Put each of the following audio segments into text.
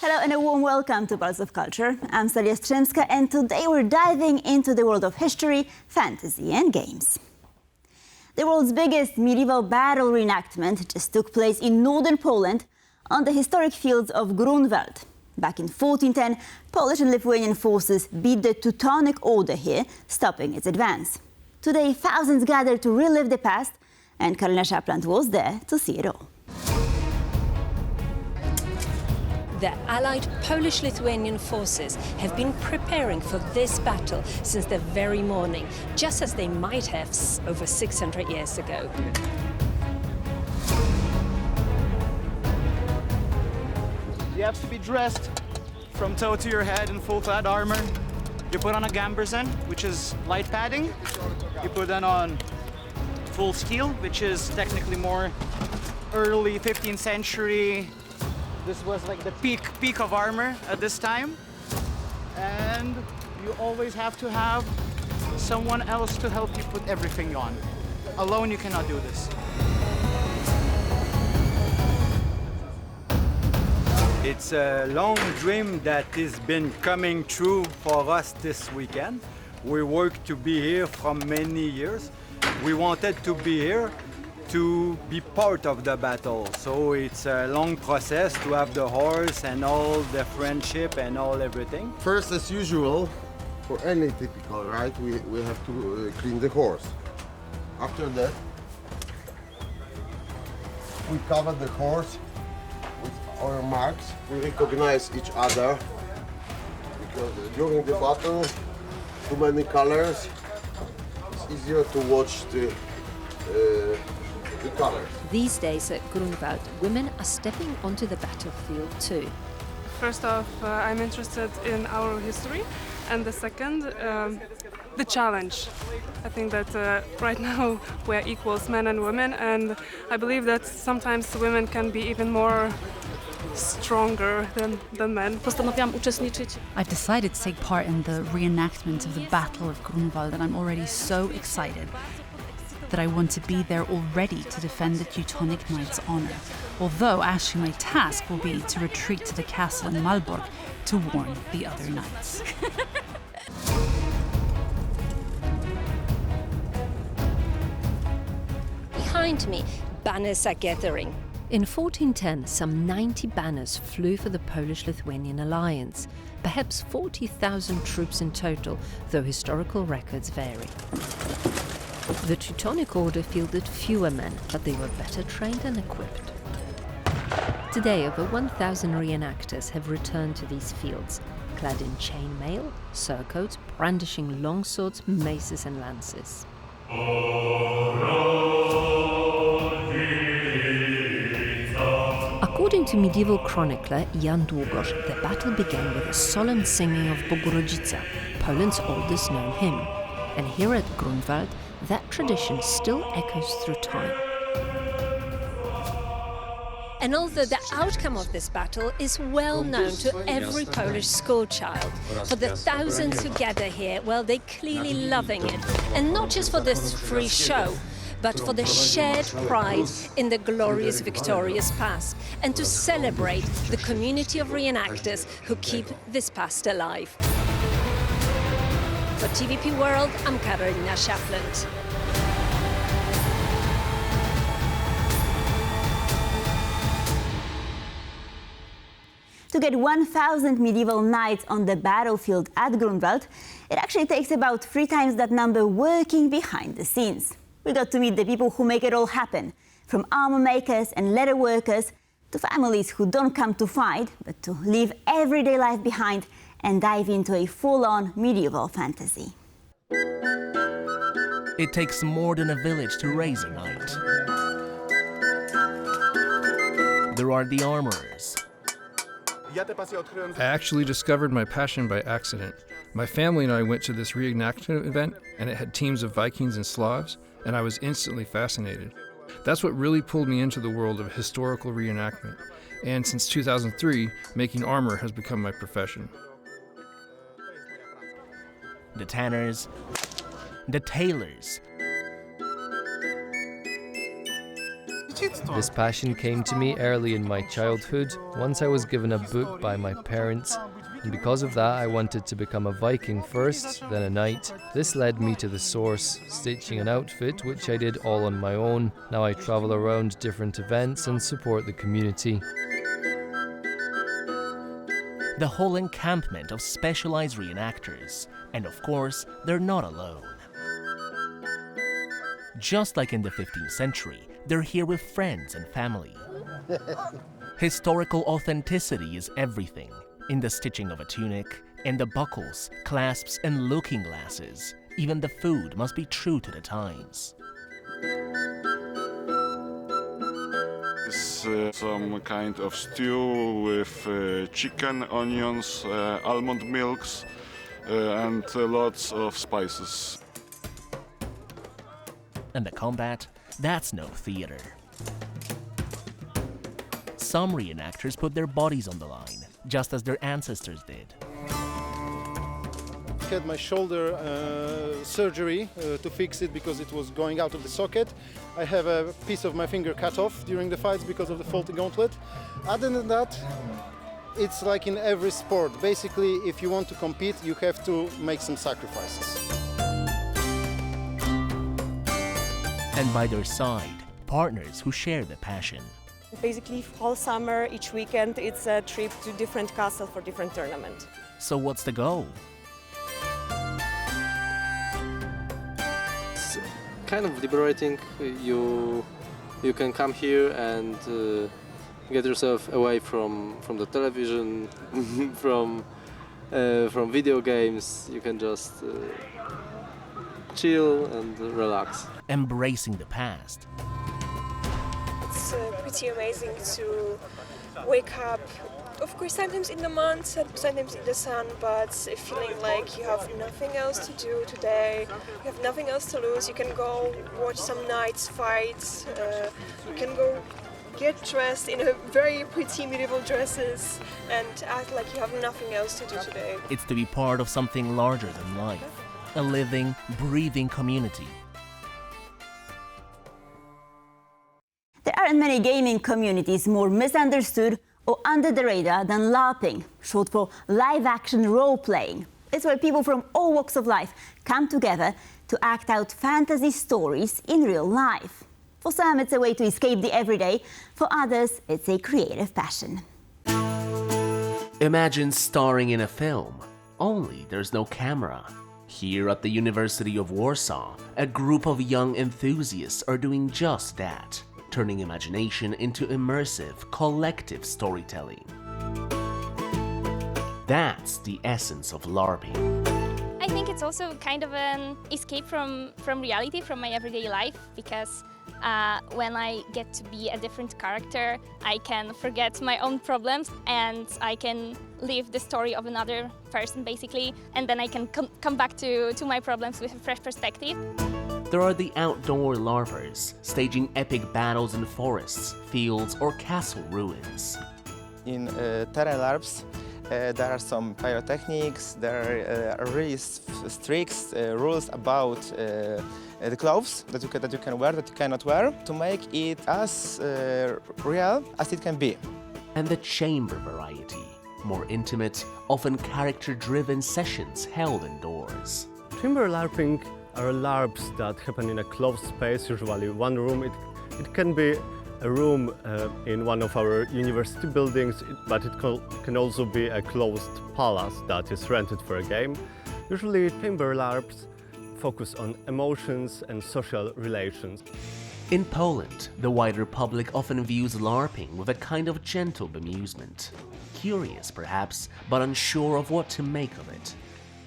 Hello and a warm welcome to Pulse of Culture. I'm Stalia Strzemska and today we're diving into the world of history, fantasy and games. The world's biggest medieval battle reenactment just took place in northern Poland on the historic fields of Grunwald. Back in 1410, Polish and Lithuanian forces beat the Teutonic Order here, stopping its advance. Today, thousands gathered to relive the past, and Karolina Szapland was there to see it all. The allied Polish-Lithuanian forces have been preparing for this battle since the very morning, just as they might have over 600 years ago. You have to be dressed from toe to your head in full clad armor. You put on a gamberzin, which is light padding. You put then on full steel, which is technically more early 15th century. This was like the peak of armor at this time. And you always have to have someone else to help you put everything on. Alone you cannot do this. It's a long dream that has been coming true for us this weekend. We worked to be here for many years. We wanted to be here to be part of the battle. So it's a long process to have the horse and all the friendship and all everything. First, as usual, for any typical ride, we have to clean the horse. After that, we cover the horse with our marks. We recognize each other because during the battle, too many colors, it's easier to watch the colors. These days at Grunwald, women are stepping onto the battlefield too. First off, I'm interested in our history, and the second, the challenge. I think that right now we're equals, men and women, and I believe that sometimes women can be even more stronger than men. Postanowiłam uczestniczyć. I've decided to take part in the reenactment of the Battle of Grunwald, and I'm already so excited that I want to be there already to defend the Teutonic Knights' honor. Although actually my task will be to retreat to the castle in Malbork to warn the other knights. Behind me, banners are gathering. In 1410, some 90 banners flew for the Polish-Lithuanian alliance. Perhaps 40,000 troops in total, though historical records vary. The Teutonic Order fielded fewer men, but they were better trained and equipped. Today, over 1,000 reenactors have returned to these fields, clad in chainmail, surcoats, brandishing longswords, maces and lances. According to medieval chronicler Jan Długosz, the battle began with a solemn singing of Bogorodzica, Poland's oldest known hymn. And here at Grunwald, that tradition still echoes through time. And although the outcome of this battle is well known to every Polish schoolchild, for the thousands who gather here, well, they're clearly loving it. And not just for this free show, but for the shared pride in the glorious victorious past, and to celebrate the community of reenactors who keep this past alive. For TVP World, I'm Karolina Szapland. To get 1,000 medieval knights on the battlefield at Grunwald, it actually takes about 3 times that number working behind the scenes. We got to meet the people who make it all happen, from armor makers and leather workers to families who don't come to fight, but to leave everyday life behind and dive into a full-on medieval fantasy. It takes more than a village to raise a knight. There are the armorers. I actually discovered my passion by accident. My family and I went to this reenactment event, and it had teams of Vikings and Slavs, and I was instantly fascinated. That's what really pulled me into the world of historical reenactment. And since 2003, making armor has become my profession. The tanners, the tailors, This passion came to me early in my childhood, once I was given a book by my parents, and because of that I wanted to become a Viking first, then a knight. This led me to the source, stitching an outfit which I did all on my own. Now I travel around different events and support the community. The whole encampment of specialized reenactors, and of course, they're not alone. Just like in the 15th century, they're here with friends and family. Historical authenticity is everything, in the stitching of a tunic, in the buckles, clasps, and looking glasses. Even the food must be true to the times. Some kind of stew with chicken, onions, almond milks, and lots of spices. And the combat, that's no theater. Some reenactors put their bodies on the line, just as their ancestors did. I had my shoulder surgery to fix it because it was going out of the socket. I have a piece of my finger cut off during the fights because of the faulty gauntlet. Other than that, it's like in every sport. Basically, if you want to compete, you have to make some sacrifices. And by their side, partners who share the passion. Basically, whole summer, each weekend, it's a trip to different castles for different tournaments. So what's the goal? It's kind of liberating. You can come here and get yourself away from the television, from video games. You can just chill and relax. Embracing the past. It's pretty amazing to wake up, of course sometimes in the month, sometimes in the sun, but feeling like you have nothing else to do today, you have nothing else to lose. You can go watch some knights fight, you can go get dressed in a very pretty medieval dresses and act like you have nothing else to do today. It's to be part of something larger than life, a living, breathing community. There aren't many gaming communities more misunderstood or under the radar than LARPing, short for live-action role-playing. It's where people from all walks of life come together to act out fantasy stories in real life. For some, it's a way to escape the everyday. For others, it's a creative passion. Imagine starring in a film, only there's no camera. Here at the University of Warsaw, a group of young enthusiasts are doing just that, turning imagination into immersive, collective storytelling. That's the essence of LARPing. I think it's also kind of an escape from reality, from my everyday life, because when I get to be a different character, I can forget my own problems and I can live the story of another person, basically, and then I can come back to my problems with a fresh perspective. There are the outdoor LARPers, staging epic battles in forests, fields, or castle ruins. In terrain LARPs, there are some pyrotechnics, there are really strict rules about the clothes that you can wear, that you cannot wear, to make it as real as it can be. And the chamber variety, more intimate, often character-driven sessions held indoors. Chamber LARPing are LARPs that happen in a closed space, usually one room. It can be a room in one of our university buildings, but it can also be a closed palace that is rented for a game. Usually chamber LARPs focus on emotions and social relations. In Poland, the wider public often views LARPing with a kind of gentle bemusement. Curious, perhaps, but unsure of what to make of it.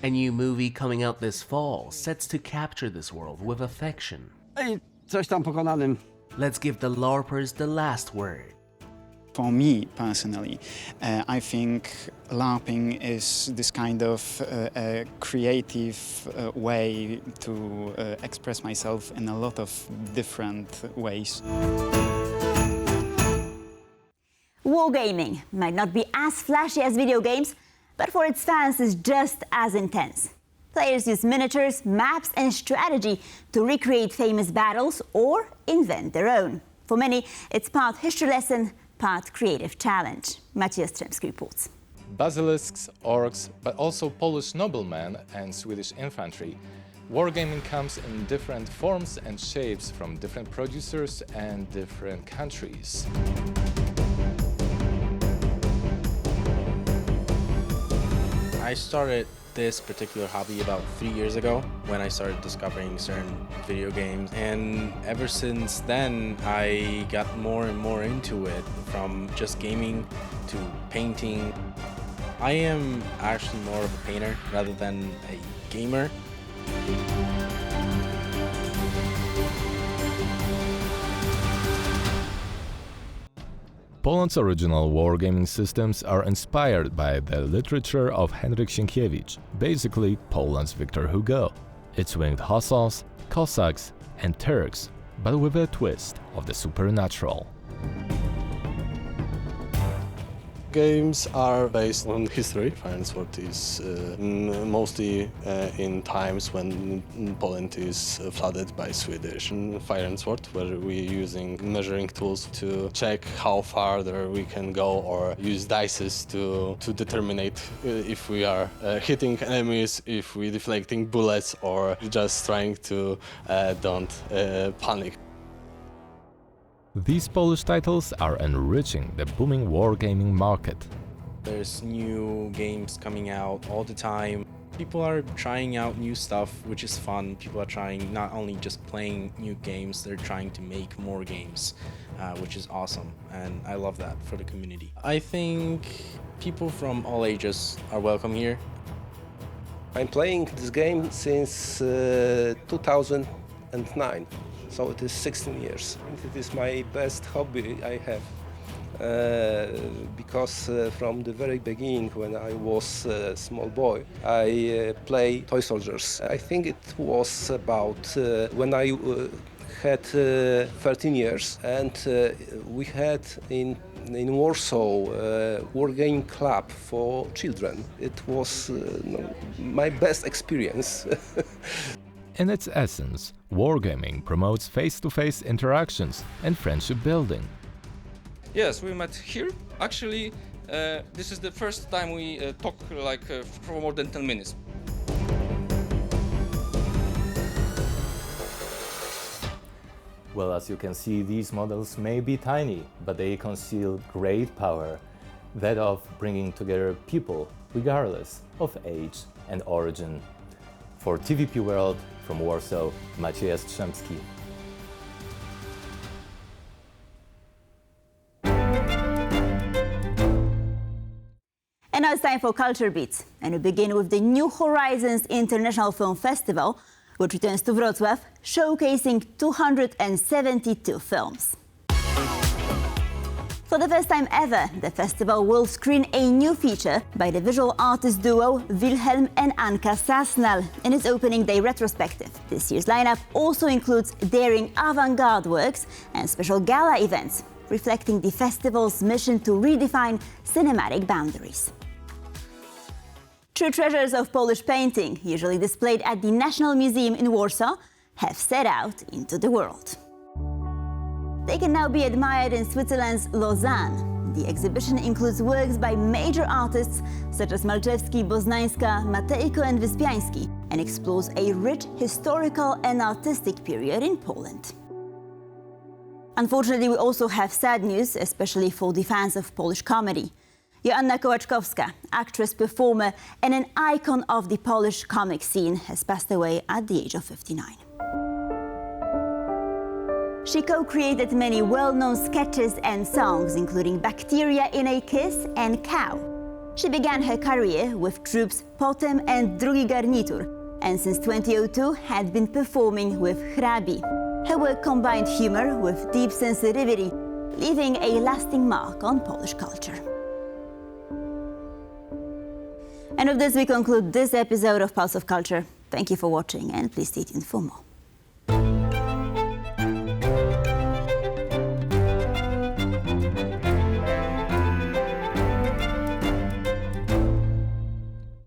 A new movie coming out this fall sets to capture this world with affection. Let's give the LARPers the last word. For me, personally, I think LARPing is this kind of creative way to express myself in a lot of different ways. Wargaming might not be as flashy as video games, but for its fans is just as intense. Players use miniatures, maps and strategy to recreate famous battles or invent their own. For many, it's part history lesson, part creative challenge. Maciej Jastrzębski reports. Basilisks, orcs, but also Polish noblemen and Swedish infantry. Wargaming comes in different forms and shapes from different producers and different countries. I started this particular hobby about 3 years ago when I started discovering certain video games, and ever since then I got more and more into it, from just gaming to painting. I am actually more of a painter rather than a gamer. Poland's original wargaming systems are inspired by the literature of Henryk Sienkiewicz, basically Poland's Victor Hugo. It's winged hussars, Cossacks and Turks, but with a twist of the supernatural. Games are based on history. Fire and Sword is mostly in times when Poland is flooded by Swedish Fire and Sword, where we're using measuring tools to check how farther we can go, or use dices to determine if we are hitting enemies, if we're deflecting bullets, or just trying to don't panic. These Polish titles are enriching the booming wargaming market. There's new games coming out all the time. People are trying out new stuff, which is fun. People are trying not only just playing new games, they're trying to make more games, which is awesome, and I love that for the community. I think people from all ages are welcome here. I'm playing this game since 2009. So it is 16 years. It is my best hobby I have, because from the very beginning, when I was a small boy, I play toy soldiers. I think it was about when I had 13 years, and we had in Warsaw wargaming club for children. It was my best experience. In its essence, wargaming promotes face-to-face interactions and friendship building. Yes, we met here. Actually, this is the first time we talk for more than 10 minutes. Well, as you can see, these models may be tiny, but they conceal great power, that of bringing together people regardless of age and origin. For TVP World, from Warsaw, Maciej Jastrzębski. And now it's time for Culture Beats. And we begin with the New Horizons International Film Festival, which returns to Wrocław, showcasing 272 films. For the first time ever, the festival will screen a new feature by the visual artist duo Wilhelm and Anka Sasnal in its opening day retrospective. This year's lineup also includes daring avant-garde works and special gala events, reflecting the festival's mission to redefine cinematic boundaries. True treasures of Polish painting, usually displayed at the National Museum in Warsaw, have set out into the world. They can now be admired in Switzerland's Lausanne. The exhibition includes works by major artists such as Malczewski, Boznańska, Matejko and Wyspiański, and explores a rich historical and artistic period in Poland. Unfortunately, we also have sad news, especially for the fans of Polish comedy. Joanna Kołaczkowska, actress, performer, and an icon of the Polish comic scene, has passed away at the age of 59. She co-created many well-known sketches and songs, including Bacteria in a Kiss and Cow. She began her career with troops Potem and Drugi Garnitur, and since 2002 had been performing with Hrabi. Her work combined humor with deep sensitivity, leaving a lasting mark on Polish culture. And with this, we conclude this episode of Pulse of Culture. Thank you for watching, and please stay tuned for more.